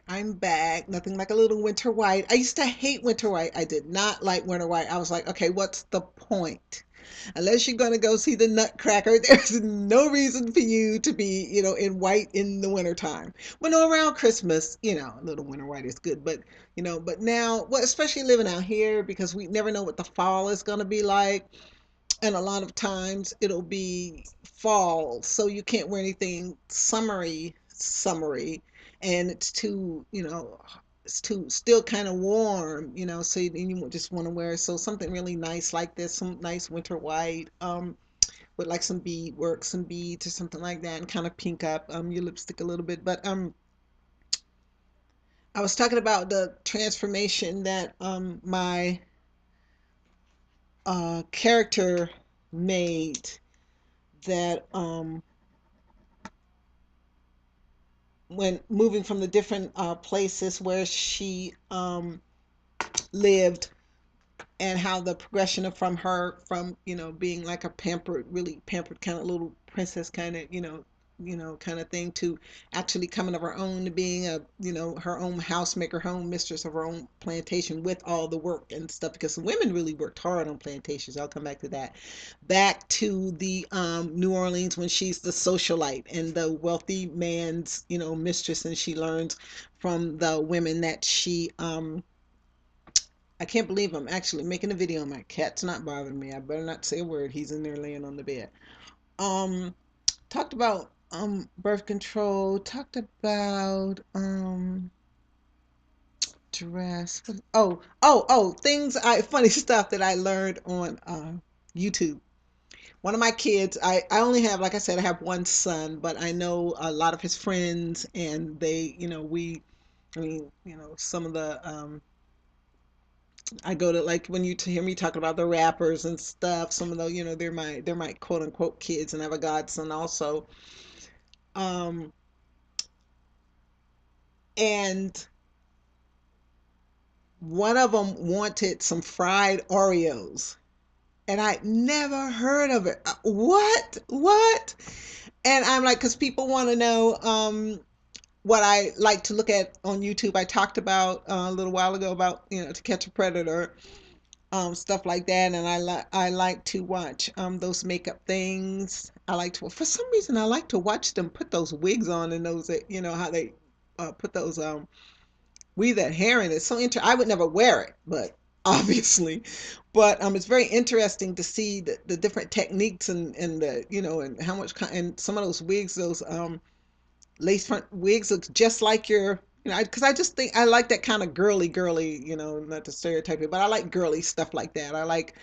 I'm back. Nothing like a little winter white. I used to hate winter white. I did not like winter white. I was like, okay, what's the point? Unless you're going to go see the Nutcracker, there's no reason for you to be, in white in the wintertime. When around Christmas, a little winter white is good. But now, well, especially living out here because we never know what the fall is going to be like. And a lot of times it'll be fall, so you can't wear anything summery, and it's too still kind of warm, so you just want to wear so something really nice like this, some nice winter white, with like some beadwork, some beads or something like that, and kind of pink up your lipstick a little bit. But I was talking about the transformation that my character made, that when moving from the different places where she lived, and how the progression of from her from being like a pampered, really pampered kind of little princess kind of kind of thing, to actually coming of her own, to being a her own housemaker, her own mistress of her own plantation with all the work and stuff, because the women really worked hard on plantations. I'll come back to that. Back to the New Orleans, when she's the socialite and the wealthy man's mistress, and she learns from the women that she I can't believe I'm actually making a video. My cat's not bothering me. I better not say a word. He's in there laying on the bed. Um, Talked about birth control. Talked about dress. Things I funny stuff that I learned on YouTube. One of my kids, I only have, like I said, I have one son, but I know a lot of his friends, and they, I mean, some of the I go to, like, when you hear me talking about the rappers and stuff, some of the, they're my quote unquote kids, and I have a godson also. Um, and one of them wanted some fried Oreos, and I never heard of it. What? What? And I'm like, because people want to know what I like to look at on YouTube. I talked about a little while ago about, To Catch a Predator, stuff like that. And I like to watch those makeup things. I like to, for some reason, I like to watch them put those wigs on, and those, how they put those weave that hair in. It's so interesting. I would never wear it, but obviously, but it's very interesting to see the different techniques, and the and how much and some of those wigs, those lace front wigs, look just like your, because I just think I like that kind of girly, not to stereotype it, but I like girly stuff like that. I like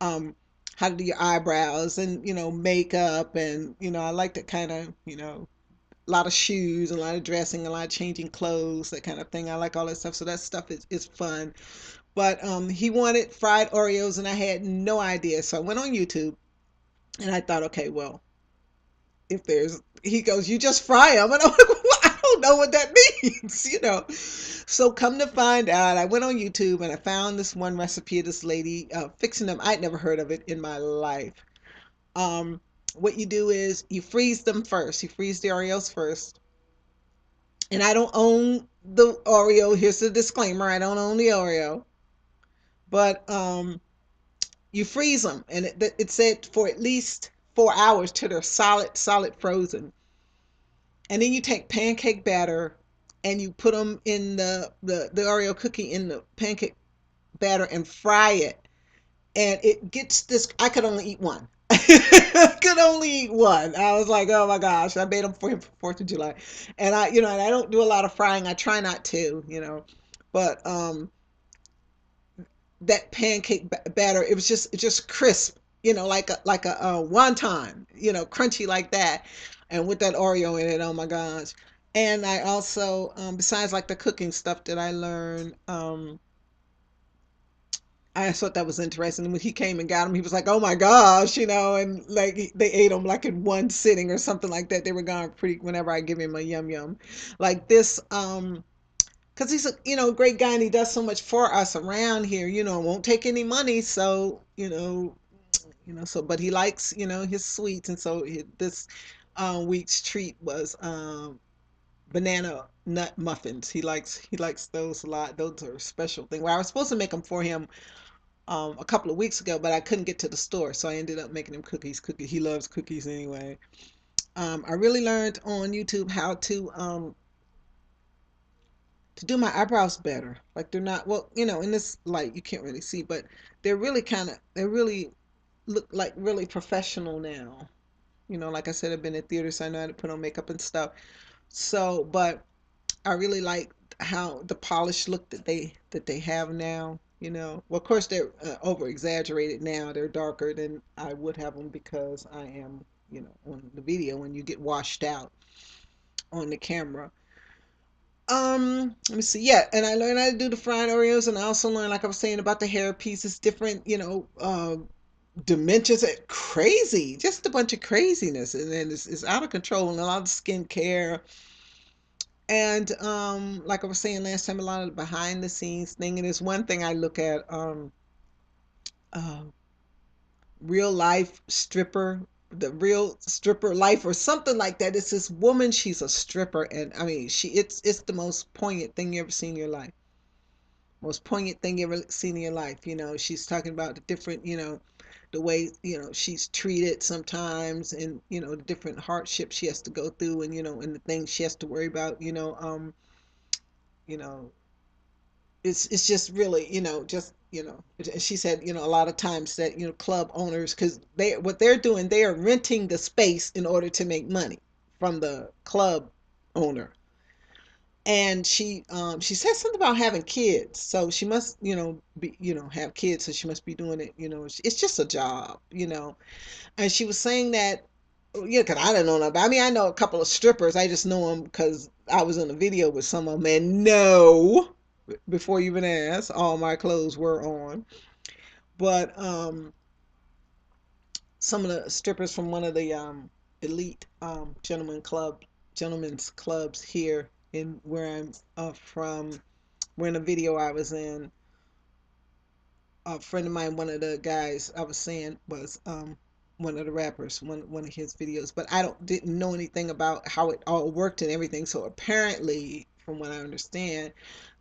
um how to do your eyebrows, and makeup, and I like that kind of, a lot of shoes, a lot of dressing, a lot of changing clothes, that kind of thing. I like all that stuff. So that stuff is fun. But he wanted fried Oreos, and I had no idea. So I went on YouTube, and I thought, okay, well, if there's, he goes, you just fry them. And I'm like, well, I don't know what that means. So come to find out, I went on YouTube and I found this one recipe of this lady fixing them. I'd never heard of it in my life. Um, what you do is you freeze them first. You freeze the Oreos first. And I don't own the Oreo. Here's the disclaimer: I don't own the Oreo, but you freeze them, and it said for at least 4 hours till they're solid frozen. And then you take pancake batter, and you put them in the Oreo cookie in the pancake batter and fry it. And it gets this. I could only eat one. I could only eat one. I was like, oh my gosh! I made them for him for Fourth of July, and and I don't do a lot of frying. I try not to. But that pancake batter, it just crisp, like a wonton, crunchy like that, and with that Oreo in it. Oh my gosh! And I also, besides like the cooking stuff that I learned, I thought that was interesting. When he came and got him, he was like, "Oh my gosh," and like they ate them like in one sitting or something like that. They were gone pretty whenever I give him a yum yum, like this. Because he's a great guy, and he does so much for us around here. Won't take any money, so so, but he likes his sweets, and so this week's treat was banana nut muffins. He likes those a lot. Those are a special thing. Well, I was supposed to make them for him a couple of weeks ago, but I couldn't get to the store, so I ended up making him cookies. He loves cookies anyway. I really learned on YouTube how to do my eyebrows better. Like they're not, well, in this light you can't really see, but they really look like really professional now. Like I said, I've been in theater, so I know how to put on makeup and stuff. So, but I really like how the polished look that they have now. Well, of course they're over exaggerated now. They're darker than I would have them because I am, on the video when you get washed out on the camera. Let me see. Yeah, and I learned how to do the fried Oreos, and I also learned, like I was saying, about the hair pieces, different, dimensions. Crazy, just a bunch of craziness, and then it's out of control, and a lot of skincare. And like I was saying last time, a lot of the behind the scenes thing. And it's one thing I look at uh, real life stripper, the real stripper life or something like that. It's this woman, she's a stripper, and I mean it's the most poignant thing you ever seen in your life. Most poignant thing you ever seen in your life. She's talking about the different, the way, she's treated sometimes, and the different hardships she has to go through, and and the things she has to worry about, you know it's just really, just, she said, a lot of times that, club owners, because what they're doing, they are renting the space in order to make money from the club owner. And she said something about having kids, so she must, be, have kids, so she must be doing it, it's just a job, and she was saying that, yeah, because I don't know nothing I mean, I know a couple of strippers. I just know them because I was in a video with some of them. And no, before you even ask, all my clothes were on. But some of the strippers from one of the elite gentlemen's clubs here in where I'm from, were in a video I was in. A friend of mine, one of the guys I was saying was one of the rappers, one of his videos, but I didn't know anything about how it all worked and everything. So apparently, from what I understand,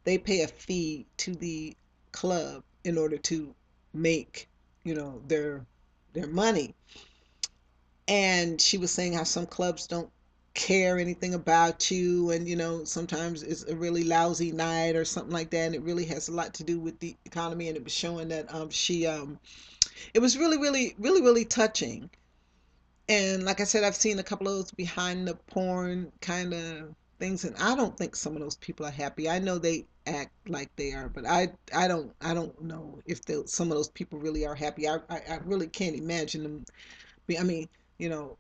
they pay a fee to the club in order to make, their money. And she was saying how some clubs don't care anything about you, and sometimes it's a really lousy night or something like that, and it really has a lot to do with the economy. And it was showing that she it was really really really really touching. And like I said, I've seen a couple of those behind the porn kind of things, and I don't think some of those people are happy. I know they act like they are, but I don't know if some of those people really are happy. I really can't imagine them. I mean, you know,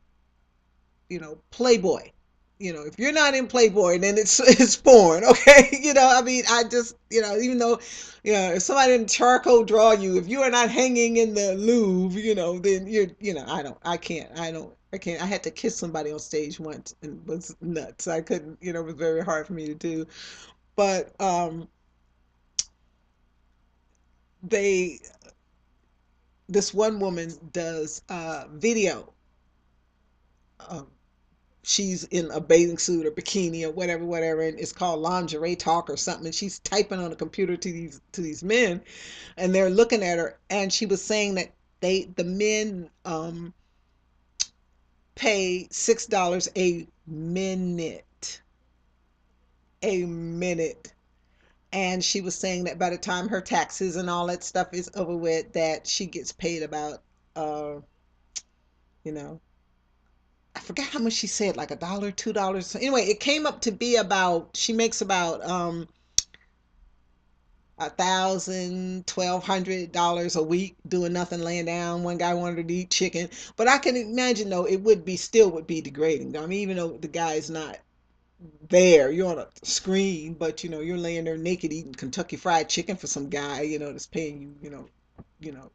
Playboy. If you're not in Playboy, then it's it's porn, okay? I mean, I just, even though, if somebody didn't charcoal draw you, if you are not hanging in the Louvre, then you're, I can't. I had to kiss somebody on stage once and it was nuts. I couldn't, it was very hard for me to do. But they, this one woman does video. Um, she's in a bathing suit or bikini or whatever, whatever, and it's called lingerie talk or something. And she's typing on a computer to these men, and they're looking at her. And she was saying that the men pay $6 a minute. And she was saying that by the time her taxes and all that stuff is over with, that she gets paid about you know I forgot how much she said, like $1, $2. So anyway, it came up to be about, she makes about 1,000, $1,200 a week doing nothing, laying down. One guy wanted to eat chicken, but I can imagine though it would be degrading. I mean, even though the guy is not there, you're on a screen, but you're laying there naked eating Kentucky Fried Chicken for some guy, that's paying you, you know,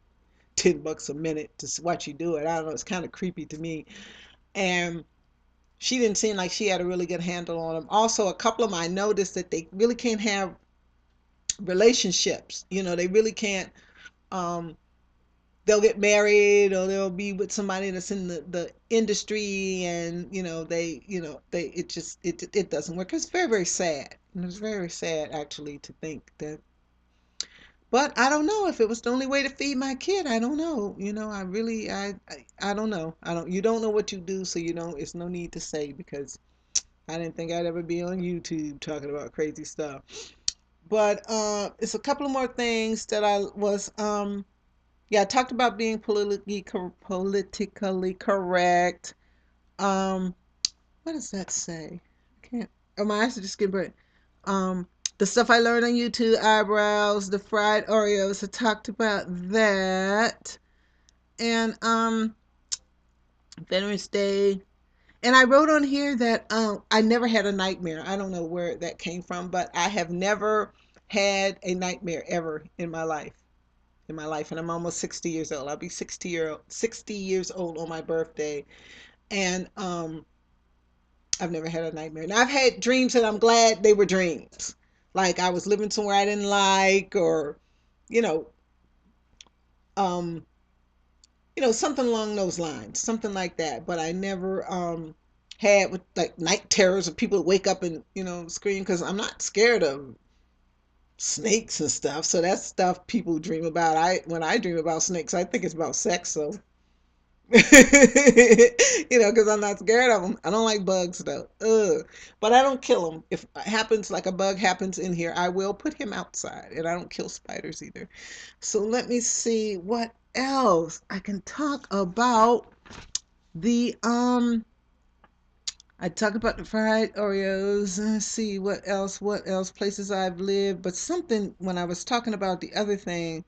$10 a minute to watch you do it. I don't know. It's kind of creepy to me. And she didn't seem like she had a really good handle on them. Also, a couple of them I noticed that they really can't have relationships. They really can't. Um, they'll get married or they'll be with somebody that's in the industry, and they it just it doesn't work. It's very, very sad. And it's very, very sad actually to think that. But I don't know if it was the only way to feed my kid. I don't know. I really I don't know. I don't You don't know what you do, so you don't it's no need to say, because I didn't think I'd ever be on YouTube talking about crazy stuff. But it's a couple of more things that I was yeah, I talked about being politically correct. Um, what does that say? I can't. Oh, my eyes are just getting burnt. Um, the stuff I learned on YouTube, eyebrows, the fried Oreos. I talked about that, and Veterans Day. And I wrote on here that I never had a nightmare. I don't know where that came from, but I have never had a nightmare ever in my life. And I'm almost 60 years old. I'll be 60 years old on my birthday, and I've never had a nightmare. Now I've had dreams that I'm glad they were dreams, like I was living somewhere I didn't like, or you know, um, something along those lines, something like that. But I never had with like night terrors of people wake up and scream, because I'm not scared of snakes and stuff. So that's stuff people dream about. When I dream about snakes, I think it's about sex. So because I'm not scared of them. I don't like bugs though. Ugh. But I don't kill them. If it happens, like a bug happens in here, I will put him outside, and I don't kill spiders either. So let me see what else I can talk about. The I talk about the fried Oreos. Let's see what else places I've lived. But something when I was talking about the other thing,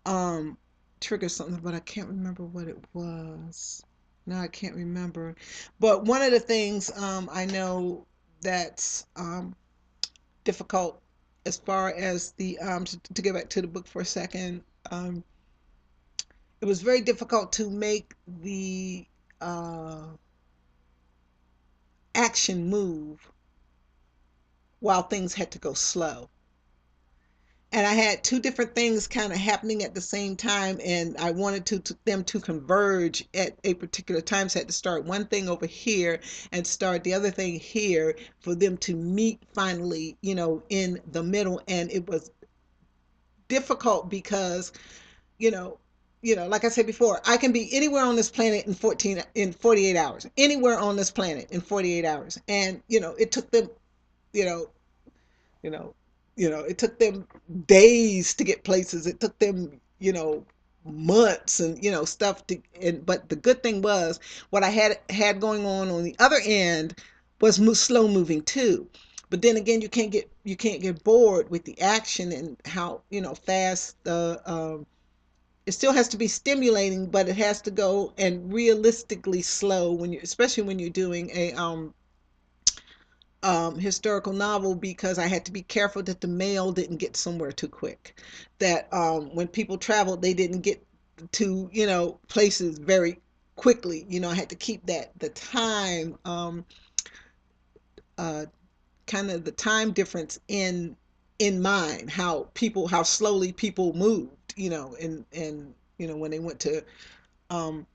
um triggered something, but I can't remember what it was. No, I can't remember. But one of the things I know that's difficult, as far as the to get back to the book for a second, um, it was very difficult to make the uh, action move while things had to go slow. And I had two different things kind of happening at the same time, and I wanted them to converge at a particular time. So I had to start one thing over here and start the other thing here for them to meet finally, in the middle. And it was difficult because, you know, like I said before, I can be anywhere on this planet in 48 hours. Anywhere on this planet in 48 hours. And, it took them, you know, you know, it took them days to get places. It took them, months and stuff to. And but the good thing was, what I had going on the other end was slow moving too. But then again, you can't get bored with the action and how fast the it still has to be stimulating, but it has to go and realistically slow especially when you're doing a historical novel, because I had to be careful that the mail didn't get somewhere too quick. That when people traveled, they didn't get to places very quickly. I had to keep the time, uh, kind of the time difference in mind. How slowly people moved. And when they went to um,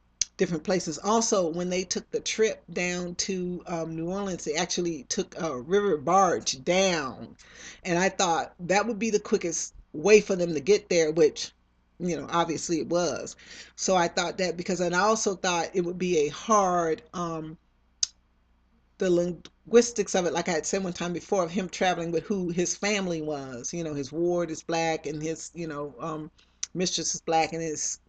different places. Also, when they took the trip down to New Orleans, they actually took a river barge down, and I thought that would be the quickest way for them to get there, which obviously it was. So I thought that, because, and I also thought it would be a hard the linguistics of it, like I had said one time before, of him traveling with who his family was. His ward is black, and his mistress is black, and his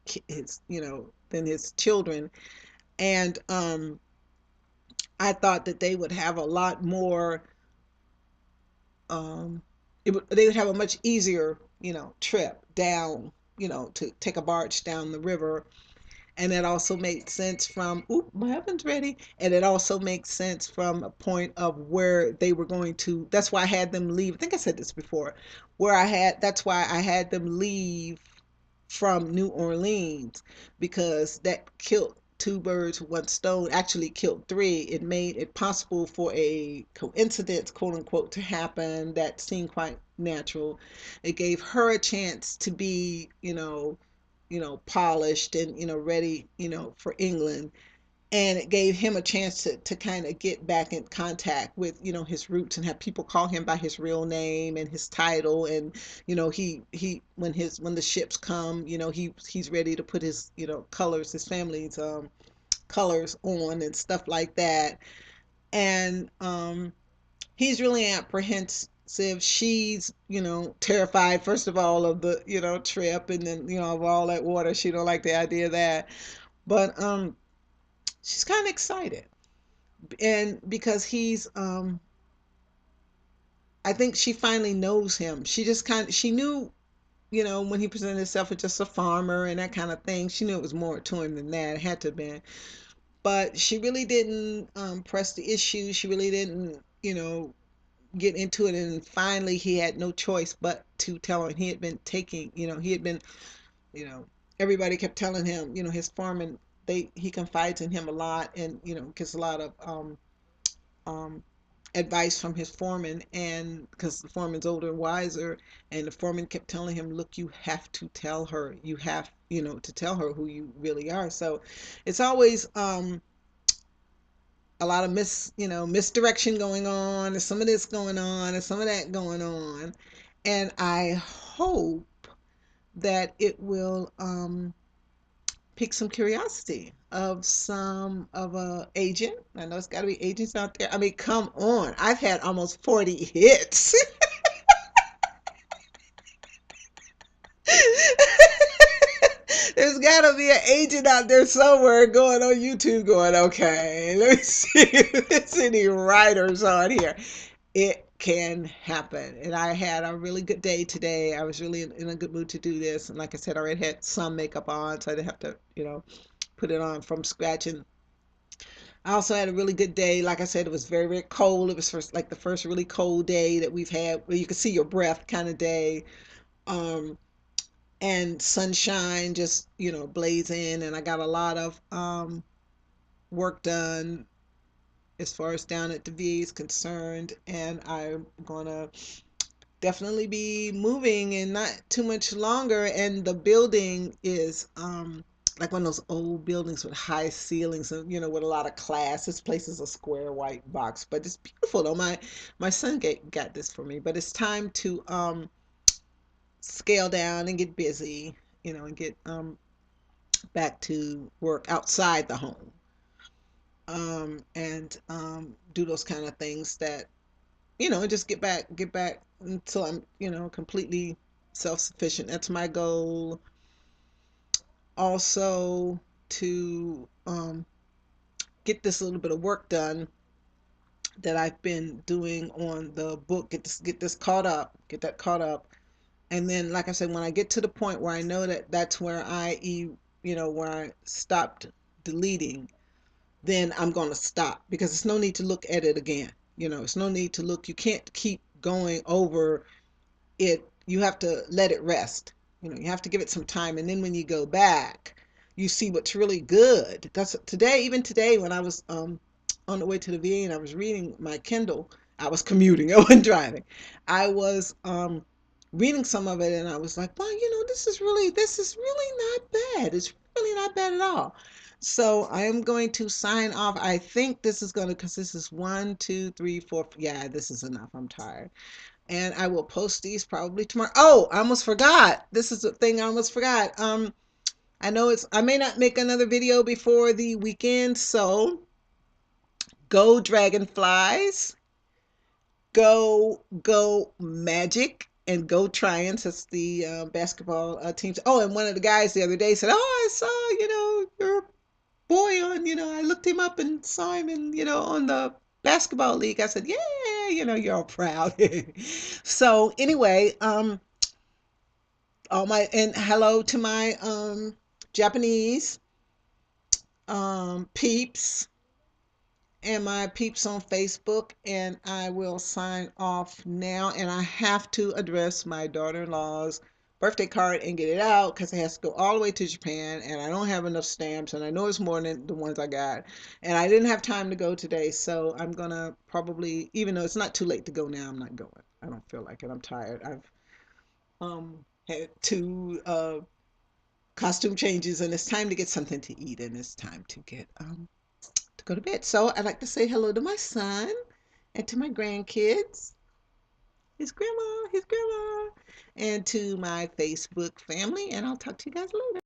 then his children. And I thought that they would have a lot more. Um, they would have a much easier, trip down, to take a barge down the river. And it also made sense from, oop, my oven's ready. And it also makes sense from a point of where they were going to. That's why I had them leave. I think I said this before. That's why I had them leave from New Orleans, because that killed two birds with one stone, actually killed three. It made it possible for a coincidence, quote unquote, to happen that seemed quite natural. It gave her a chance to be, polished and, ready, for England. And it gave him a chance to kind of get back in contact with, his roots, and have people call him by his real name and his title. And, he when the ships come, he's ready to put his, colors, his family's colors on and stuff like that. And he's really apprehensive. She's, terrified, first of all, of the, trip, and then, of all that water. She don't like the idea of that. But she's kind of excited. And because he's I think she finally knows him. She knew, when he presented himself as just a farmer and that kind of thing. She knew it was more to him than that. It had to have been. But she really didn't press the issue. She really didn't, get into it. And finally, he had no choice but to tell her. He had been taking, he had been, you know, everybody kept telling him, his foreman, he confides in him a lot, and, gets a lot of um, advice from his foreman, and because the foreman's older and wiser. And the foreman kept telling him, look, you have to tell her, you have, to tell her who you really are. So it's always a lot of misdirection going on, and some of this going on, and some of that going on. And I hope that it will pique some curiosity of some of a agent. I know it's got to be agents out there. I mean, come on. I've had almost 40 hits. There's got to be an agent out there somewhere going on YouTube going, okay, let me see if there's any writers on here. It can happen. And I had a really good day today. I was really in a good mood to do this. And like I said, I already had some makeup on, so I didn't have to, put it on from scratch. And I also had a really good day. Like I said, it was very, very cold. It was first, like the first really cold day that we've had, where you could see your breath kind of day. Um, and sunshine just, blazing. And I got a lot of work done as far as down at the VA is concerned. And I'm gonna definitely be moving in not too much longer. And the building is like one of those old buildings with high ceilings, and with a lot of class. This place is a square white box, but it's beautiful though. My son got this for me. But it's time to scale down and get busy, and get back to work outside the home, and do those kind of things that, just get back until I'm, completely self-sufficient. That's my goal. Also, to get this little bit of work done that I've been doing on the book, get this caught up, get that caught up. And then, like I said, when I get to the point where I know that that's where where I stopped deleting, then I'm going to stop, because there's no need to look at it again. It's no need to look. You can't keep going over it. You have to let it rest. You have to give it some time. And then when you go back, you see what's really good. That's today, even today, when I was on the way to the VA and I was reading my Kindle, I was commuting, I wasn't driving. I was reading some of it, and I was like, well, this is really not bad. It's really not bad at all. So I am going to sign off. I think this is going to, because this is one, two, three, four. Yeah, this is enough. I'm tired. And I will post these probably tomorrow. Oh, I almost forgot. This is the thing I almost forgot. I may not make another video before the weekend, so go Dragonflies, go Magic, and go Trions. That's the basketball teams. Oh, and one of the guys the other day said, "Oh, I saw your boy on, I looked him up and saw him in, on the basketball league." I said, "Yeah, you're all proud." So anyway, all my and hello to my Japanese peeps, and my peeps on Facebook. And I will sign off now. And I have to address my daughter-in-law's birthday card and get it out, because it has to go all the way to Japan, and I don't have enough stamps, and I know it's more than the ones I got, and I didn't have time to go today. So I'm gonna probably, even though it's not too late to go now, I'm not going. I don't feel like it. I'm tired. I've had two costume changes, and it's time to get something to eat, and it's time to go to bed. So I'd like to say hello to my son and to my grandkids, his grandma, and to my Facebook family, and I'll talk to you guys later.